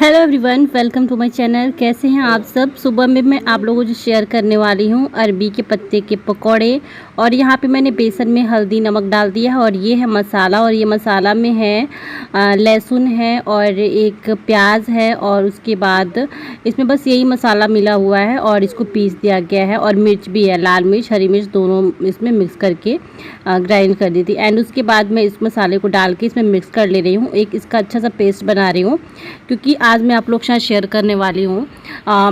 Hello everyone, welcome to my channel. कैसे हैं आप सब। सुबह में मैं आप लोगों को शेयर करने वाली हूं अरबी के पत्ते के पकौड़े। और यहां पे मैंने बेसन में हल्दी नमक डाल दिया है और ये है मसाला। और ये मसाला में है लहसुन है और एक प्याज है और उसके बाद इसमें बस यही मसाला मिला हुआ है और इसको पीस दिया गया है। और मिर्च भी है, लाल मिर्च हरी मिर्च दोनों इसमें मिक्स करके ग्राइंड कर दी थी। एंड उसके बाद मैं इस मसाले को डाल के इसमें मिक्स कर ले रही हूँ। एक इसका अच्छा सा पेस्ट बना रही हूँ क्योंकि आज मैं आप लोग साथ शेयर करने वाली हूँ।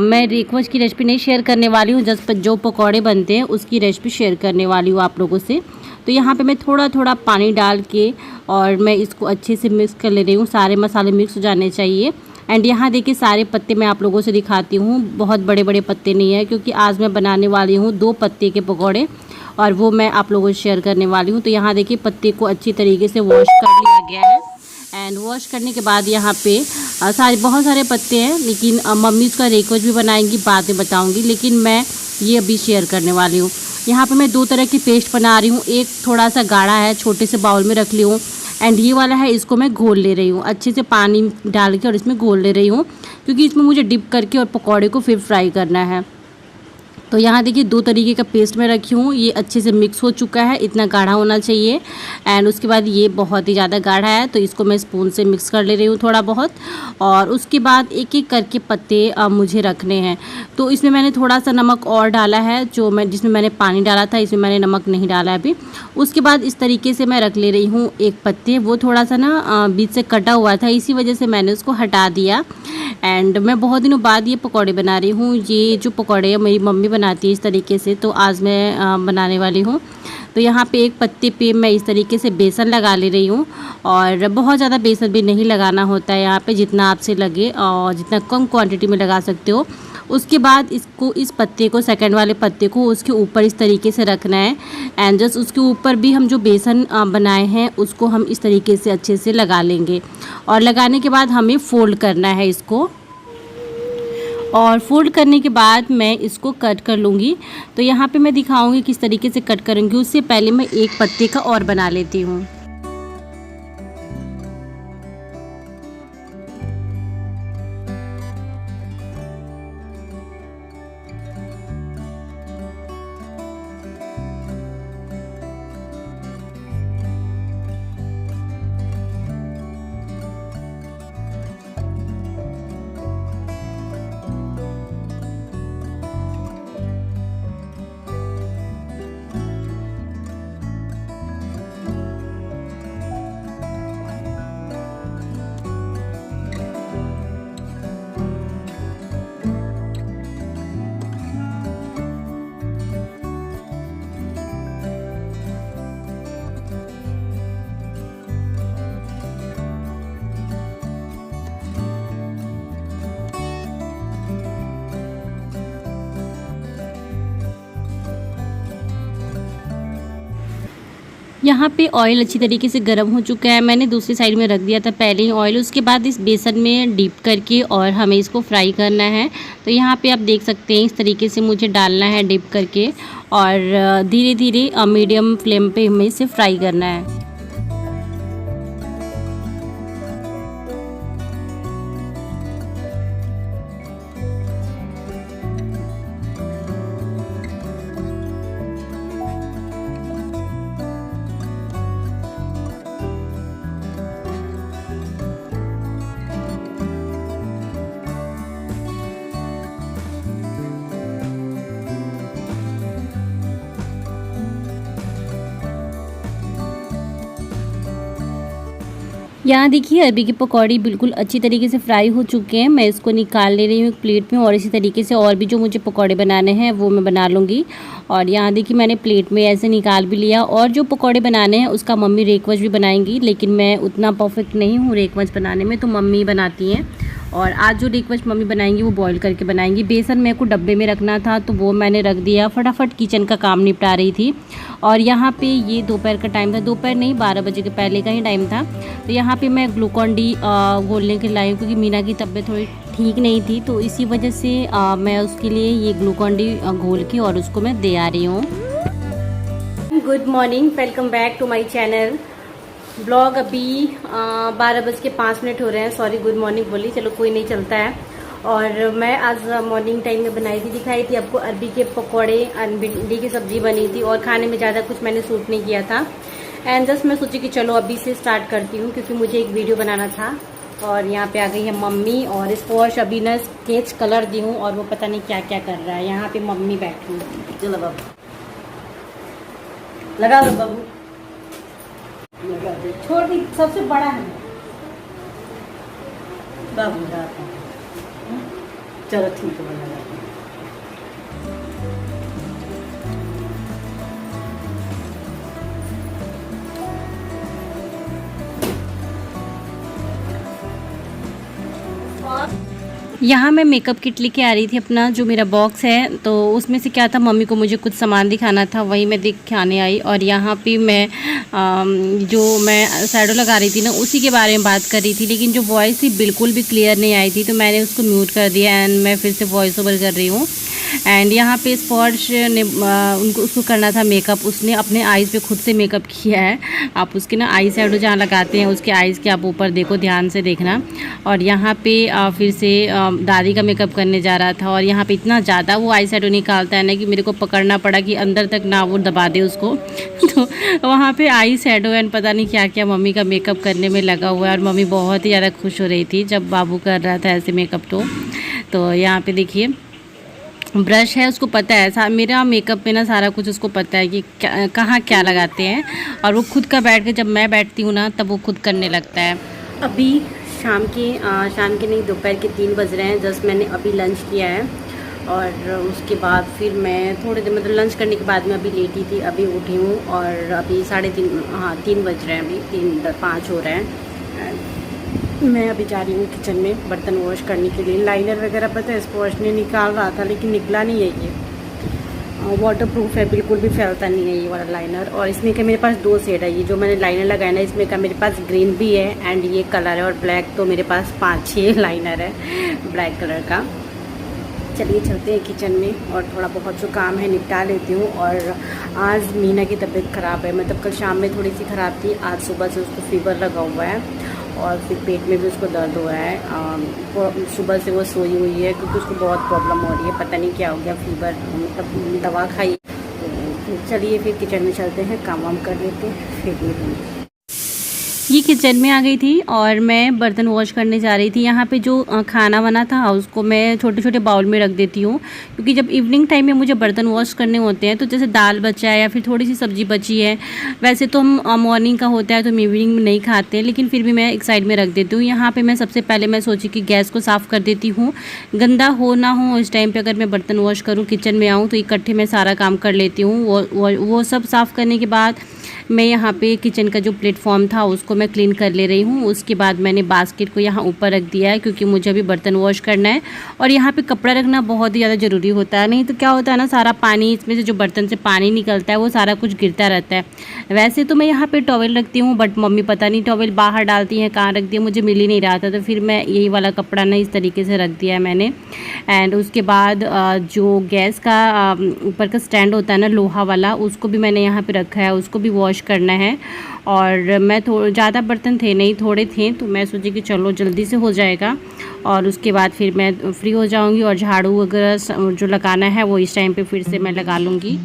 मैं रेकवच की रेसिपी नहीं शेयर करने वाली हूँ, जस्ट जो पकौड़े बनते हैं उसकी रेसिपी शेयर करने वाली हूँ आप लोगों से। तो यहाँ पे मैं थोड़ा थोड़ा पानी डाल के और मैं इसको अच्छे से मिक्स कर ले रही हूँ। सारे मसाले मिक्स हो जाने चाहिए। एंड यहाँ देखिए सारे पत्ते मैं आप लोगों से दिखाती हूँ। बहुत बड़े बड़े पत्ते नहीं है क्योंकि आज मैं बनाने वाली हूँ 2 पत्ते के पकौड़े और वो मैं आप लोगों से शेयर करने वाली हूँ। तो यहाँ देखिए पत्ते को अच्छी तरीके से वॉश कर लिया गया है। एंड वॉश करने के बाद यहाँ पे बहुत सारे पत्ते हैं, लेकिन मम्मी उसका रेकवच भी बनाएंगी, बाद में बताऊंगी, लेकिन मैं ये अभी शेयर करने वाली हूँ। यहाँ पे मैं 2 तरह की पेस्ट बना रही हूँ। एक थोड़ा सा गाढ़ा है, छोटे से बाउल में रख ली हूँ। एंड ये वाला है, इसको मैं घोल ले रही हूँ अच्छे से पानी डाल के और इसमें घोल ले रही हूँ क्योंकि इसमें मुझे डिप करके और पकौड़े को फिर फ्राई करना है। तो यहाँ देखिए 2 तरीके का पेस्ट मैं रखी हूँ। ये अच्छे से मिक्स हो चुका है, इतना गाढ़ा होना चाहिए। एंड उसके बाद ये बहुत ही ज़्यादा गाढ़ा है तो इसको मैं स्पून से मिक्स कर ले रही हूँ थोड़ा बहुत। और उसके बाद एक एक करके पत्ते मुझे रखने हैं। तो इसमें मैंने थोड़ा सा नमक और डाला है, जिसमें मैंने पानी डाला था इसमें मैंने नमक नहीं डाला है अभी। उसके बाद इस तरीके से मैं रख ले रही हूँ एक पत्ते। वो थोड़ा सा ना बीच से कटा हुआ था, इसी वजह से मैंने उसको हटा दिया। एंड मैं बहुत दिनों बाद ये पकौड़े बना रही हूँ। ये जो पकौड़े मेरी मम्मी बनाती है इस तरीके से, तो आज मैं बनाने वाली हूँ। तो यहाँ पे एक पत्ते पे मैं इस तरीके से बेसन लगा ले रही हूँ। और बहुत ज़्यादा बेसन भी नहीं लगाना होता है यहाँ पे, जितना आपसे लगे और जितना कम क्वांटिटी में लगा सकते हो। उसके बाद इस पत्ते को, सेकंड वाले पत्ते को उसके ऊपर इस तरीके से रखना है। एंड जस्ट उसके ऊपर भी हम जो बेसन बनाए हैं उसको हम इस तरीके से अच्छे से लगा लेंगे। और लगाने के बाद हमें फोल्ड करना है इसको। और फोल्ड करने के बाद मैं इसको कट कर लूँगी। तो यहाँ पे मैं दिखाऊंगी किस तरीके से कट करूँगी। उससे पहले मैं एक पत्ते का और बना लेती हूँ। यहाँ पे ऑयल अच्छी तरीके से गर्म हो चुका है। मैंने दूसरी साइड में रख दिया था पहले ही ऑयल। उसके बाद इस बेसन में डीप करके और हमें इसको फ्राई करना है। तो यहाँ पे आप देख सकते हैं इस तरीके से मुझे डालना है डिप करके और धीरे धीरे मीडियम फ्लेम पे हमें इसे फ्राई करना है। यहाँ देखिए अरबी के पकौड़े बिल्कुल अच्छी तरीके से फ्राई हो चुके हैं। मैं इसको निकाल ले रही हूँ एक प्लेट में। और इसी तरीके से और भी जो मुझे पकौड़े बनाने हैं वो मैं बना लूँगी। और यहाँ देखिए मैंने प्लेट में ऐसे निकाल भी लिया। और जो पकौड़े बनाने हैं उसका मम्मी रेकवच भी बनाएंगी, लेकिन मैं उतना परफेक्ट नहीं हूँ रेकवच बनाने में, तो मम्मी बनाती हैं। और आज जो रेकवच मम्मी बनाएंगी वो बॉईल करके बनाएंगी। बेसन मेरे को डब्बे में रखना था तो वो मैंने रख दिया, फटाफट किचन का काम निपटा रही थी। और यहाँ पे ये दोपहर का टाइम था, दोपहर नहीं 12 बजे के पहले का ही टाइम था। तो यहाँ पे मैं ग्लूकॉन डी घोलने के लाई हूँ क्योंकि मीना की तबीयत थोड़ी ठीक नहीं थी, तो इसी वजह से मैं उसके लिए ये ग्लूकॉन डी घोल के और उसको मैं दे आ रही हूँ। Good morning, welcome back to my channel. Blog अभी 12:05 हो रहे हैं। सॉरी, गुड मॉर्निंग बोली, चलो कोई नहीं, चलता है। और मैं आज मॉर्निंग टाइम में दिखाई थी आपको अरबी के पकौड़े, भिंडी की सब्जी बनी थी और खाने में ज़्यादा कुछ मैंने शूट नहीं किया था। एंड जस्ट मैं सोची कि चलो अभी से स्टार्ट करती हूँ क्योंकि मुझे एक वीडियो बनाना था। और यहाँ पे आ गई है मम्मी और स्पॉश अभी ना स्केच कलर दी हूँ और वो पता नहीं क्या क्या कर रहा है। यहाँ पे मम्मी बैठी हूँ। चलो बाबू लगा दो, बाबू लगा दो, छोड़ दी, सबसे बड़ा है बाबू। चलो ठीक है, लगा दो। यहाँ मैं मेकअप किट लेके आ रही थी अपना, जो मेरा बॉक्स है, तो उसमें से क्या था, मम्मी को मुझे कुछ सामान दिखाना था, वही मैं दिखाने आई। और यहाँ पे मैं जो मैं शैडो लगा रही थी ना, उसी के बारे में बात कर रही थी, लेकिन जो वॉइस थी बिल्कुल भी क्लियर नहीं आई थी, तो मैंने उसको म्यूट कर दिया एंड मैं फिर से वॉइस ओवर कर रही हूँ। एंड यहाँ पे स्पॉश ने उसको करना था मेकअप, उसने अपने आईज़ पे खुद से मेकअप किया है। आप उसके ना आई शैडो जहाँ लगाते हैं उसके आईज़ के आप ऊपर देखो, ध्यान से देखना। और यहाँ पे फिर से दादी का मेकअप करने जा रहा था और यहाँ पे इतना ज़्यादा वो आई शैडो निकालता है ना कि मेरे को पकड़ना पड़ा कि अंदर तक ना वो दबा दे उसको। तो वहाँ पे आई शैडो एंड पता नहीं क्या क्या मम्मी का मेकअप करने में लगा हुआ है और मम्मी बहुत ही ज़्यादा खुश हो रही थी जब बाबू कर रहा था ऐसे मेकअप। तो यहाँ पे देखिए ब्रश है, उसको पता है मेरा मेकअप में ना सारा कुछ उसको पता है कि कहाँ क्या लगाते हैं। और वो खुद का बैठ के, जब मैं बैठती हूँ ना, तब वो खुद करने लगता है। अभी शाम के नहीं, दोपहर के 3 बज रहे हैं। जस्ट मैंने अभी लंच किया है और उसके बाद फिर मैं थोड़ी देर, मतलब लंच करने के बाद में अभी लेटी थी, अभी उठी हूँ और अभी 3:30 बज रहे हैं, अभी 3:05 हो रहे हैं। मैं अभी जा रही हूँ किचन में बर्तन वॉश करने के लिए। लाइनर वगैरह पता है स्पॉश ने निकाल रहा था लेकिन निकला नहीं है। ये वाटर प्रूफ है, बिल्कुल भी फैलता नहीं है ये वाला लाइनर। और इसमें का मेरे पास 2 शेड है। ये जो मैंने लाइनर लगाया ना, इसमें का मेरे पास ग्रीन भी है एंड ये कलर है, और ब्लैक तो मेरे पास 5-6 लाइनर है ब्लैक कलर का। चलिए चलते हैं किचन में और थोड़ा बहुत जो काम है निपटा लेती हूँ। और आज मीना की तबीयत ख़राब है, मतलब कल शाम में थोड़ी सी ख़राब थी, आज सुबह से उसको फीवर लगा हुआ है और फिर पेट में भी उसको दर्द हो रहा है। सुबह से वो सोई हुई है क्योंकि उसको बहुत प्रॉब्लम हो रही है, पता नहीं क्या हो गया, फीवर, मतलब दवा खाई। तो चलिए फिर किचन में चलते हैं, काम वाम कर लेते हैं, फिर मिलेंगे। ये किचन में आ गई थी और मैं बर्तन वॉश करने जा रही थी। यहाँ पे जो खाना बना था उसको मैं छोटे छोटे बाउल में रख देती हूँ, क्योंकि जब इवनिंग टाइम में मुझे बर्तन वॉश करने होते हैं, तो जैसे दाल बचा है या फिर थोड़ी सी सब्जी बची है, वैसे तो हम मॉर्निंग का होता है तो हम इवनिंग में नहीं खाते हैं, लेकिन फिर भी मैं एक साइड में रख देती हूँ। यहाँ पर मैं सबसे पहले मैं सोची कि गैस को साफ़ कर देती हूँ, गंदा हो ना हो इस टाइम पर अगर मैं बर्तन वॉश करूँ, किचन में आऊँ तो इकट्ठे मैं सारा काम कर लेती हूँ। वो सब साफ़ करने के बाद मैं यहाँ पे किचन का जो प्लेटफॉर्म था उसको मैं क्लीन कर ले रही हूँ। उसके बाद मैंने बास्केट को यहाँ ऊपर रख दिया है क्योंकि मुझे अभी बर्तन वॉश करना है। और यहाँ पे कपड़ा रखना बहुत ही ज़्यादा ज़रूरी होता है, नहीं तो क्या होता है ना, सारा पानी, इसमें से जो बर्तन से पानी निकलता है वो सारा कुछ गिरता रहता है। वैसे तो मैं यहाँ पर टॉवेल रखती हूँ, बट मम्मी पता नहीं टॉवेल बाहर डालती हैं, कहाँ रख दिया मुझे मिल ही नहीं रहा था, तो फिर मैं यही वाला कपड़ा ना इस तरीके से रख दिया है मैंने। एंड उसके बाद जो गैस का ऊपर का स्टैंड होता है ना, लोहा वाला, उसको भी मैंने यहाँ पर रखा है, उसको भी वॉश करना है। और मैं ज़्यादा बर्तन थे नहीं, थोड़े थे, तो मैं सोची कि चलो जल्दी से हो जाएगा और उसके बाद फिर मैं फ्री हो जाऊंगी और झाड़ू वगैरह जो लगाना है वो इस टाइम पे फिर से मैं लगा लूँगी।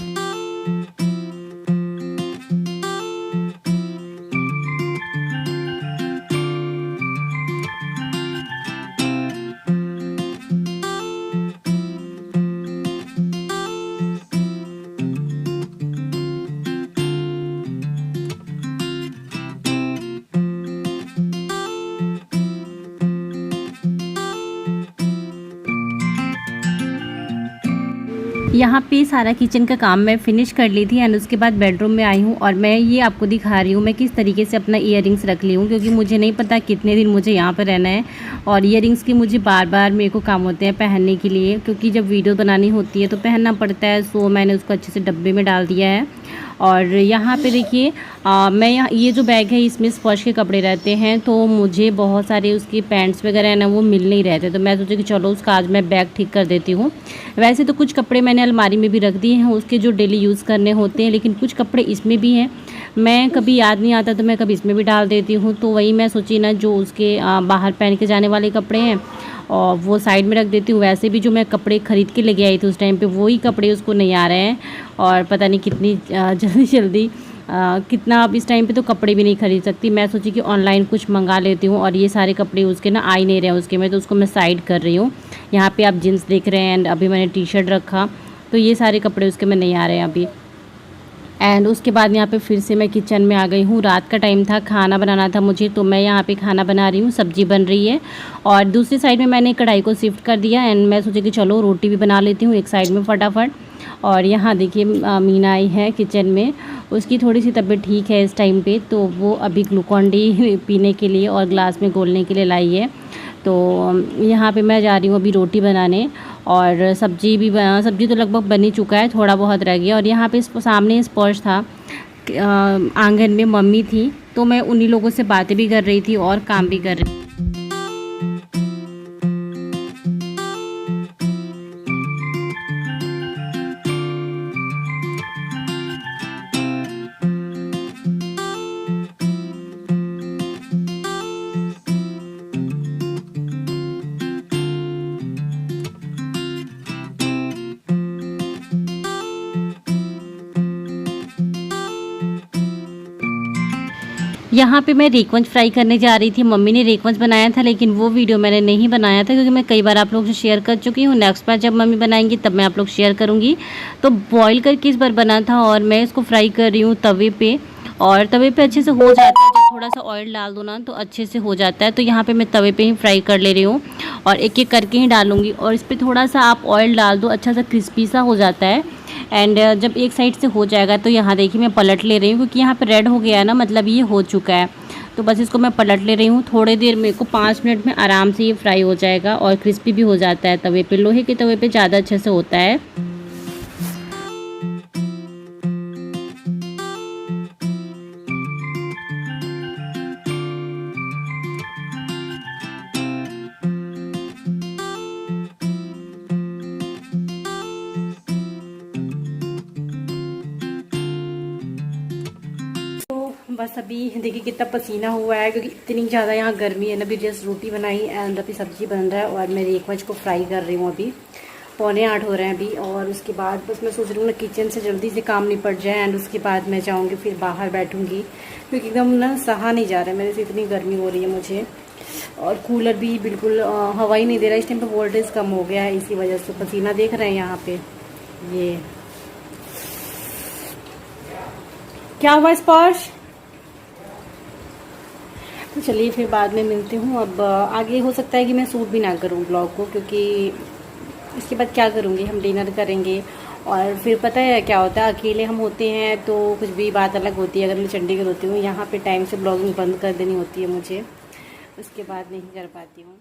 यहाँ पे सारा किचन का काम मैं फिनिश कर ली थी एंड उसके बाद बेडरूम में आई हूँ और मैं ये आपको दिखा रही हूँ मैं किस तरीके से अपना ईयरिंग्स रख ली हूँ, क्योंकि मुझे नहीं पता कितने दिन मुझे यहाँ पर रहना है और ईयरिंग्स की मुझे बार बार मेरे को काम होते हैं पहनने के लिए, क्योंकि जब वीडियो बनानी होती है तो पहनना पड़ता है। सो मैंने उसको अच्छे से डब्बे में डाल दिया है। और यहाँ पे देखिए मैं ये जो बैग है इसमें स्पॉश के कपड़े रहते हैं, तो मुझे बहुत सारे उसकी पैंट्स वगैरह है ना वो मिल नहीं रहे थे, तो मैं सोची कि चलो उसका आज मैं बैग ठीक कर देती हूँ। वैसे तो कुछ कपड़े मैंने अलमारी में भी रख दिए हैं उसके जो डेली यूज़ करने होते हैं, लेकिन कुछ कपड़े इसमें भी हैं मैं कभी याद नहीं आता तो मैं कभी इसमें भी डाल देती हूँ। तो वही मैं सोची ना, जो उसके बाहर पहन के जाने वाले कपड़े हैं और वो साइड में रख देती हूँ। वैसे भी जो मैं कपड़े ख़रीद के लेके आई थी उस टाइम पे, वही कपड़े उसको नहीं आ रहे हैं। और पता नहीं कितनी जल्दी जल्दी कितना, अब इस टाइम पे तो कपड़े भी नहीं खरीद सकती। मैं सोची कि ऑनलाइन कुछ मंगा लेती हूँ, और ये सारे कपड़े उसके ना आ ही नहीं रहे हैं उसके में, तो उसको मैं साइड कर रही हूँ। यहाँ पे आप जीन्स देख रहे हैं, एंड अभी मैंने टी शर्ट रखा, तो ये सारे कपड़े उसके में नहीं आ रहे हैं अभी। एंड उसके बाद यहाँ पे फिर से मैं किचन में आ गई हूँ। रात का टाइम था, खाना बनाना था मुझे, तो मैं यहाँ पे खाना बना रही हूँ, सब्जी बन रही है। और दूसरी साइड में मैंने कढ़ाई को शिफ्ट कर दिया, एंड मैं सोची कि चलो रोटी भी बना लेती हूँ एक साइड में फटाफट। और यहाँ देखिए मीना आई है किचन में, उसकी थोड़ी सी तबीयत ठीक है इस टाइम पे, तो वो अभी ग्लूकॉन डी पीने के लिए और ग्लास में घोलने के लिए लाई है। तो यहाँ पे मैं जा रही हूँ अभी रोटी बनाने, और सब्जी तो लगभग बन ही चुका है, थोड़ा बहुत रह गया। और यहाँ पे सामने स्पर्श था, आंगन में मम्मी थी, तो मैं उन्हीं लोगों से बातें भी कर रही थी और काम भी कर रही थी। यहाँ पे मैं रेकवंज फ्राई करने जा रही थी। मम्मी ने रेकवंज बनाया था, लेकिन वो वीडियो मैंने नहीं बनाया था क्योंकि मैं कई बार आप लोगों से शेयर कर चुकी हूँ। नेक्स्ट बार जब मम्मी बनाएंगी तब मैं आप लोग शेयर करूँगी। तो बॉईल करके इस बार बना था, और मैं इसको फ्राई कर रही हूँ तवे पे, और तवे पे अच्छे से हो जाता है। जब थोड़ा सा ऑयल डाल दो ना तो अच्छे से हो जाता है। तो यहाँ पे मैं तवे पे ही फ्राई कर ले रही हूँ, और एक एक करके ही डालूँगी। और इस पर थोड़ा सा आप ऑयल डाल दो, अच्छा सा क्रिस्पी सा हो जाता है। एंड जब एक साइड से हो जाएगा तो यहाँ देखिए मैं पलट ले रही हूँ, क्योंकि यहाँ पे रेड हो गया है ना, मतलब ये हो चुका है। तो बस इसको मैं पलट ले रही हूँ। थोड़ी देर, मेरे को 5 मिनट में आराम से ये फ्राई हो जाएगा, और क्रिस्पी भी हो जाता है तवे पे। लोहे के तवे पे ज़्यादा अच्छे से होता है। बस अभी देखिए कितना पसीना हुआ है, क्योंकि इतनी ज़्यादा यहाँ गर्मी है ना। अभी जस्ट रोटी बनाई एंड अभी सब्जी बन रहा है, और मैं रेकवंज को फ्राई कर रही हूँ। अभी 7:45 हो रहे हैं अभी। और उसके बाद बस मैं सोच रही हूँ ना किचन से जल्दी से काम निपट जाए, एंड उसके बाद मैं जाऊँगी, फिर बाहर बैठूँगी, क्योंकि एकदम ना सहा नहीं जा रहा है मेरे से, इतनी गर्मी हो रही है मुझे। और कूलर भी बिल्कुल हवा ही नहीं दे रहा है। इस टाइम पर वोल्टेज कम हो गया है, इसी वजह से पसीना देख रहे हैं यहाँ पे। ये क्या हुआ स्पर्श? तो चलिए फिर बाद में मिलती हूँ। अब आगे हो सकता है कि मैं शूट भी ना करूँ ब्लॉग को, क्योंकि इसके बाद क्या करूँगी, हम डिनर करेंगे। और फिर पता है क्या होता है, अकेले हम होते हैं तो कुछ भी बात अलग होती है। अगर मैं चंडीगढ़ होती हूँ, यहाँ पे टाइम से ब्लॉगिंग बंद कर देनी होती है मुझे, उसके बाद नहीं कर पाती हूँ।